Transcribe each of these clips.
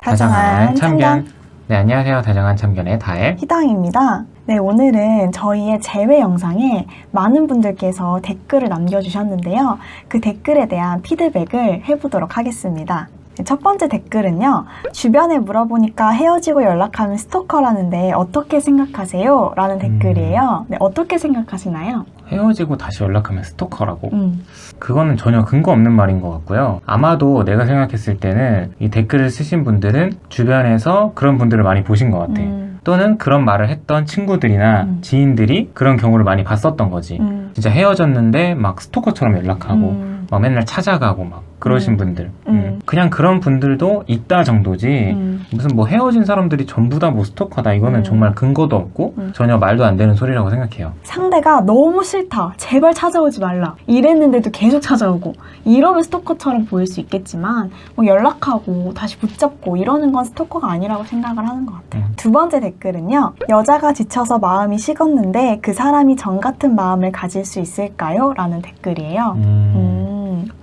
다정한 참견. 네, 안녕하세요. 다정한 참견의 다혜 희당입니다. 네, 오늘은 저희의 재회 영상에 많은 분들께서 댓글을 남겨주셨는데요. 그 댓글에 대한 피드백을 해보도록 하겠습니다. 첫 번째 댓글은요. 주변에 물어보니까 헤어지고 연락하면 스토커라는데 어떻게 생각하세요? 라는 댓글이에요. 네, 어떻게 생각하시나요? 헤어지고 다시 연락하면 스토커라고? 그거는 전혀 근거 없는 말인 것 같고요. 아마도 내가 생각했을 때는 이 댓글을 쓰신 분들은 주변에서 그런 분들을 많이 보신 것 같아. 또는 그런 말을 했던 친구들이나 지인들이 그런 경우를 많이 봤었던 거지. 진짜 헤어졌는데 막 스토커처럼 연락하고 막 맨날 찾아가고 막 그러신 분들. 그냥 그런 분들도 있다 정도지 무슨 뭐 헤어진 사람들이 전부 다 뭐 스토커다 이거는 정말 근거도 없고 전혀 말도 안 되는 소리라고 생각해요. 상대가 너무 싫다, 제발 찾아오지 말라 이랬는데도 계속 찾아오고 이러면 스토커처럼 보일 수 있겠지만 뭐 연락하고 다시 붙잡고 이러는 건 스토커가 아니라고 생각을 하는 것 같아요. 두 번째 댓글은요. 여자가 지쳐서 마음이 식었는데 그 사람이 정 같은 마음을 가질 수 있을까요? 라는 댓글이에요.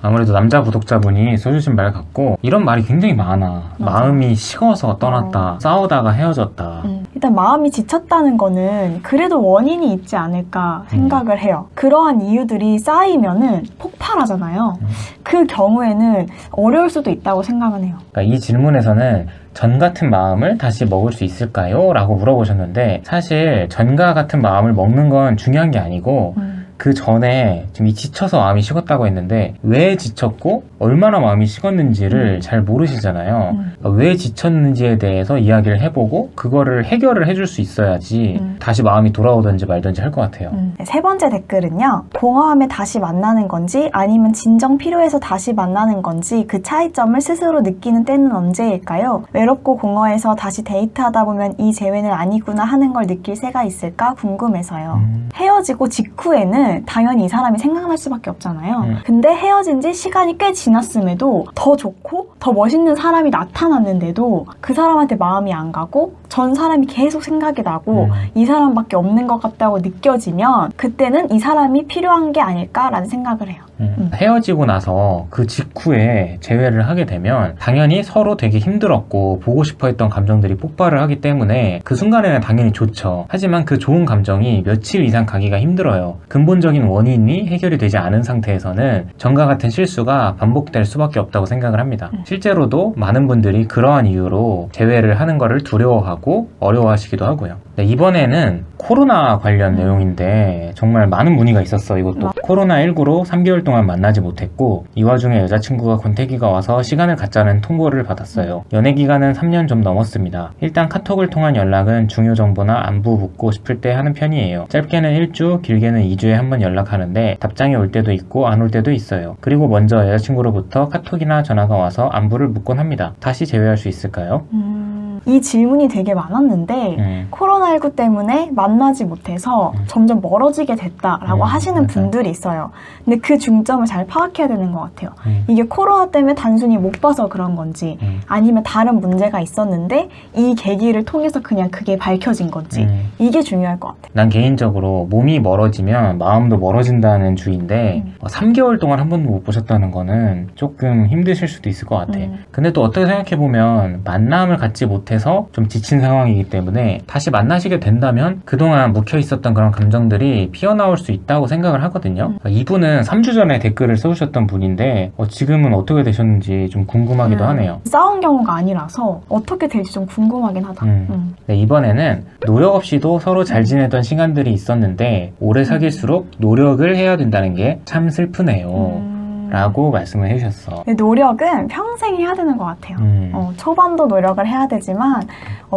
아무래도 남자 구독자분이 써주신 말 같고 이런 말이 굉장히 많아. 맞아. 마음이 식어서 떠났다. 싸우다가 헤어졌다. 일단 마음이 지쳤다는 거는 그래도 원인이 있지 않을까 생각을 해요. 그러한 이유들이 쌓이면은 폭발하잖아요. 그 경우에는 어려울 수도 있다고 생각은 해요. 그러니까 이 질문에서는 전 같은 마음을 다시 먹을 수 있을까요? 라고 물어보셨는데 사실 전과 같은 마음을 먹는 건 중요한 게 아니고 그 전에 지금 이 지쳐서 마음이 식었다고 했는데 왜 지쳤고 얼마나 마음이 식었는지를 잘 모르시잖아요. 그러니까 왜 지쳤는지에 대해서 이야기를 해보고 그거를 해결을 해줄 수 있어야지 다시 마음이 돌아오든지 말든지 할 것 같아요. 세 번째 댓글은요. 공허함에 다시 만나는 건지 아니면 진정 필요해서 다시 만나는 건지 그 차이점을 스스로 느끼는 때는 언제일까요? 외롭고 공허해서 다시 데이트하다 보면 이 재회는 아니구나 하는 걸 느낄 새가 있을까 궁금해서요. 헤어지고 직후에는 당연히 이 사람이 생각날 수밖에 없잖아요. 근데 헤어진 지 시간이 꽤 지났음에도 더 좋고 더 멋있는 사람이 나타났는데도 그 사람한테 마음이 안 가고 전 사람이 계속 생각이 나고 이 사람밖에 없는 것 같다고 느껴지면 그때는 이 사람이 필요한 게 아닐까라는 생각을 해요. 헤어지고 나서 그 직후에 재회를 하게 되면 당연히 서로 되게 힘들었고 보고 싶어 했던 감정들이 폭발을 하기 때문에 그 순간에는 당연히 좋죠. 하지만 그 좋은 감정이 며칠 이상 가기가 힘들어요. 근본적인 원인이 해결이 되지 않은 상태에서는 전과 같은 실수가 반복될 수밖에 없다고 생각을 합니다. 실제로도 많은 분들이 그러한 이유로 재회를 하는 거를 두려워하고 어려워하시기도 하고요. 네, 이번에는 코로나 관련 내용인데 정말 많은 문의가 있었어. 이것도 코로나19로 3개월 동안 만나지 못했고 이 와중에 여자친구가 권태기가 와서 시간을 갖자는 통보를 받았어요. 연애 기간은 3년 좀 넘었습니다. 일단 카톡을 통한 연락은 중요 정보나 안부 묻고 싶을 때 하는 편이에요. 짧게는 1주, 길게는 2주에 한 번 연락하는데 답장이 올 때도 있고 안 올 때도 있어요. 그리고 먼저 여자친구로부터 카톡이나 전화가 와서 안부를 묻곤 합니다. 다시 재회할 수 있을까요? 이 질문이 되게 많았는데 코로나19 때문에 만나지 못해서 점점 멀어지게 됐다라고 하시는 분들이 있어요. 근데 그 중점을 잘 파악해야 되는 것 같아요. 이게 코로나 때문에 단순히 못 봐서 그런 건지 아니면 다른 문제가 있었는데 이 계기를 통해서 그냥 그게 밝혀진 건지 이게 중요할 것 같아요. 난 개인적으로 몸이 멀어지면 마음도 멀어진다는 주의인데 3개월 동안 한 번도 못 보셨다는 거는 조금 힘드실 수도 있을 것 같아. 근데 또 어떻게 생각해보면 만남을 갖지 못해서 좀 지친 상황이기 때문에 다시 만나시게 된다면 그동안 묵혀 있었던 그런 감정들이 피어나올 수 있다고 생각을 하거든요. 이분은 3주 전에 댓글을 써주셨던 분인데 지금은 어떻게 되셨는지 좀 궁금하기도 하네요. 싸운 경우가 아니라서 어떻게 될지 좀 궁금하긴 하다. 네, 이번에는 노력 없이도 서로 잘 지내던 시간들이 있었는데 오래 사귈수록 노력을 해야 된다는 게 참 슬프네요. 라고 말씀을 해주셨어. 노력은 평생 해야 되는 것 같아요. 초반도 노력을 해야 되지만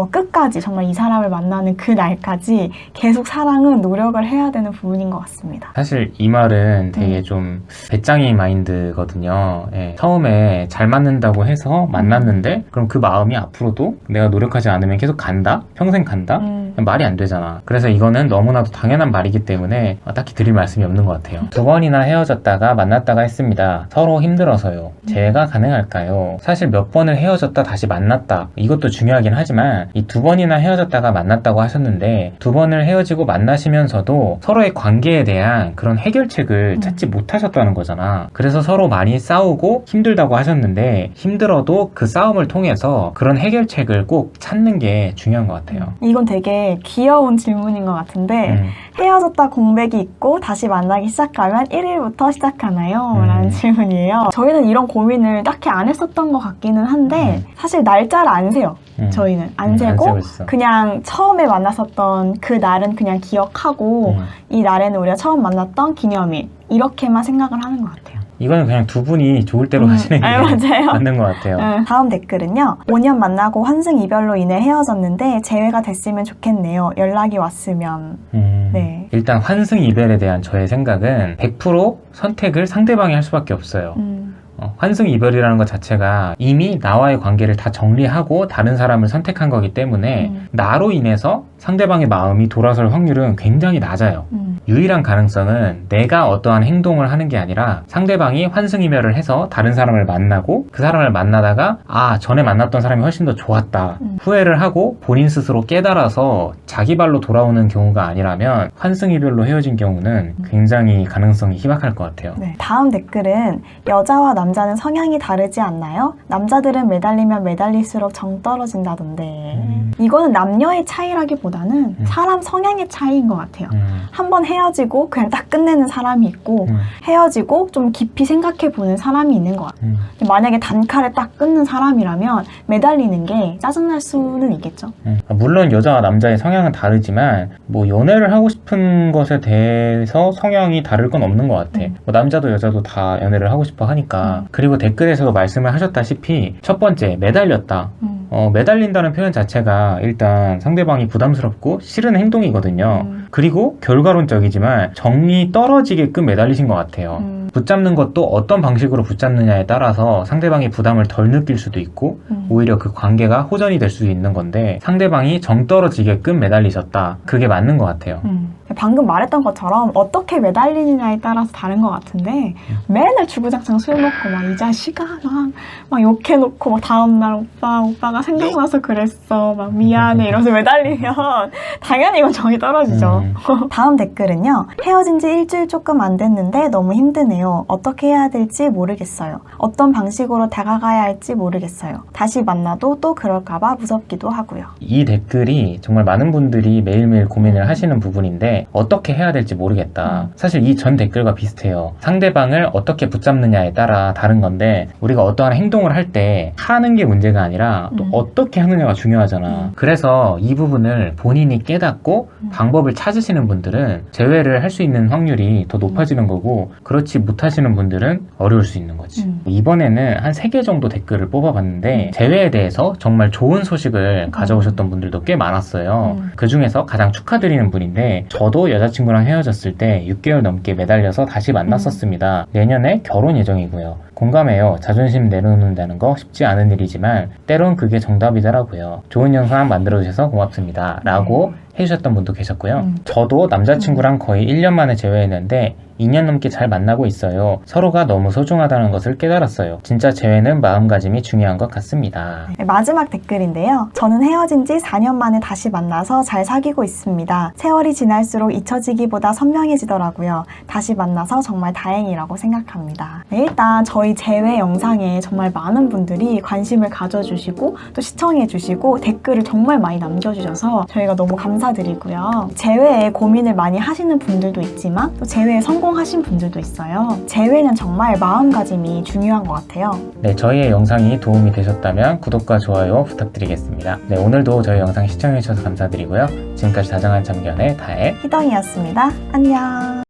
끝까지 정말 이 사람을 만나는 그 날까지 계속 사랑은 노력을 해야 되는 부분인 것 같습니다. 사실 이 말은 되게 좀 배짱이 마인드거든요. 예. 처음에 잘 맞는다고 해서 만났는데 그럼 그 마음이 앞으로도 내가 노력하지 않으면 계속 간다? 평생 간다? 말이 안 되잖아. 그래서 이거는 너무나도 당연한 말이기 때문에 딱히 드릴 말씀이 없는 것 같아요. 2번이나 헤어졌다가 만났다가 했습니다. 서로 힘들어서요. 재회가 가능할까요? 사실 몇 번을 헤어졌다 다시 만났다, 이것도 중요하긴 하지만 이 2번이나 헤어졌다가 만났다고 하셨는데 2번을 헤어지고 만나시면서도 서로의 관계에 대한 그런 해결책을 찾지 못하셨다는 거잖아. 그래서 서로 많이 싸우고 힘들다고 하셨는데 힘들어도 그 싸움을 통해서 그런 해결책을 꼭 찾는 게 중요한 것 같아요. 이건 되게 귀여운 질문인 것 같은데 헤어졌다 공백이 있고 다시 만나기 시작하면 1일부터 시작하나요? 라는 질문이에요. 저희는 이런 고민을 딱히 안 했었던 것 같기는 한데 사실 날짜를 안 세요. 저희는 안 세고 그냥 처음에 만났었던 그 날은 그냥 기억하고 이 날에는 우리가 처음 만났던 기념일, 이렇게만 생각을 하는 것 같아요. 이거는 그냥 두 분이 좋을 대로 하시는 게 맞아요. 맞는 것 같아요. 다음 댓글은요. 5년 만나고 환승 이별로 인해 헤어졌는데 재회가 됐으면 좋겠네요. 연락이 왔으면. 네. 일단 환승 이별에 대한 저의 생각은 100% 선택을 상대방이 할 수밖에 없어요. 환승 이별이라는 것 자체가 이미 나와의 관계를 다 정리하고 다른 사람을 선택한 거기 때문에 나로 인해서 상대방의 마음이 돌아설 확률은 굉장히 낮아요. 유일한 가능성은 내가 어떠한 행동을 하는 게 아니라 상대방이 환승 이별을 해서 다른 사람을 만나고 그 사람을 만나다가 전에 만났던 사람이 훨씬 더 좋았다, 후회를 하고 본인 스스로 깨달아서 자기 발로 돌아오는 경우가 아니라면 환승 이별로 헤어진 경우는 굉장히 가능성이 희박할 것 같아요. 네. 다음 댓글은 여자와 남자는 성향이 다르지 않나요? 남자들은 매달리면 매달릴수록 정 떨어진다던데. 이거는 남녀의 차이라기보다는 사람 성향의 차이인 것 같아요. 한번 헤어지고 그냥 딱 끝내는 사람이 있고 헤어지고 좀 깊이 생각해보는 사람이 있는 것 같아요. 만약에 단칼에 딱 끊는 사람이라면 매달리는 게 짜증날 수는 있겠죠. 물론 여자와 남자의 성향은 다르지만 뭐 연애를 하고 싶은 것에 대해서 성향이 다를 건 없는 것 같아. 뭐 남자도 여자도 다 연애를 하고 싶어 하니까. 그리고 댓글에서도 말씀을 하셨다시피 첫 번째, 매달렸다. 매달린다는 표현 자체가 일단 상대방이 부담스럽고 싫은 행동이거든요. 그리고 결과론적이지만 정이 떨어지게끔 매달리신 것 같아요. 붙잡는 것도 어떤 방식으로 붙잡느냐에 따라서 상대방이 부담을 덜 느낄 수도 있고 오히려 그 관계가 호전이 될 수도 있는 건데 상대방이 정 떨어지게끔 매달리셨다. 그게 맞는 것 같아요. 방금 말했던 것처럼 어떻게 매달리느냐에 따라서 다른 것 같은데 맨날 주구장창 술 먹고 막 이 자식아 막 욕해놓고 막 다음날 오빠가 생각나서 그랬어 막 미안해 이러면서 매달리면 당연히 이건 정이 떨어지죠. 다음 댓글은요. 헤어진 지 일주일 조금 안 됐는데 너무 힘드네요. 어떻게 해야 될지 모르겠어요. 어떤 방식으로 다가가야 할지 모르겠어요. 다시 만나도 또 그럴까봐 무섭기도 하고요. 이 댓글이 정말 많은 분들이 매일매일 고민을 하시는 부분인데 어떻게 해야 될지 모르겠다. 사실 이 전 댓글과 비슷해요. 상대방을 어떻게 붙잡느냐에 따라 다른 건데 우리가 어떠한 행동을 할 때 하는 게 문제가 아니라 또 어떻게 하느냐가 중요하잖아. 그래서 이 부분을 본인이 깨닫고 방법을 찾으시는 분들은 재회를 할 수 있는 확률이 더 높아지는 거고 그렇지 못하시는 분들은 어려울 수 있는 거지. 이번에는 한 3개 정도 댓글을 뽑아봤는데 재회에 대해서 정말 좋은 소식을 가져오셨던 분들도 꽤 많았어요. 그 중에서 가장 축하드리는 분인데 저도 여자친구랑 헤어졌을 때 6개월 넘게 매달려서 다시 만났었습니다. 내년에 결혼 예정이고요. 공감해요. 자존심 내려놓는다는 거 쉽지 않은 일이지만 때론 그게 정답이더라고요. 좋은 영상 만들어주셔서 고맙습니다. 라고 해주셨던 분도 계셨고요. 저도 남자친구랑 거의 1년 만에 재회했는데 2년 넘게 잘 만나고 있어요. 서로가 너무 소중하다는 것을 깨달았어요. 진짜 재회는 마음가짐이 중요한 것 같습니다. 네, 마지막 댓글인데요. 저는 헤어진 지 4년 만에 다시 만나서 잘 사귀고 있습니다. 세월이 지날수록 잊혀지기보다 선명해지더라고요. 다시 만나서 정말 다행이라고 생각합니다. 네, 일단 저희 재회 영상에 정말 많은 분들이 관심을 가져주시고 또 시청해주시고 댓글을 정말 많이 남겨주셔서 저희가 너무 감사드리고요. 재회에 고민을 많이 하시는 분들도 있지만 또 재회에 성공하신 분들도 있어요. 재회는 정말 마음가짐이 중요한 것 같아요. 네, 저희의 영상이 도움이 되셨다면 구독과 좋아요 부탁드리겠습니다. 네, 오늘도 저희 영상 시청해주셔서 감사드리고요. 지금까지 다정한 참견의 다혜 희덩이었습니다. 안녕.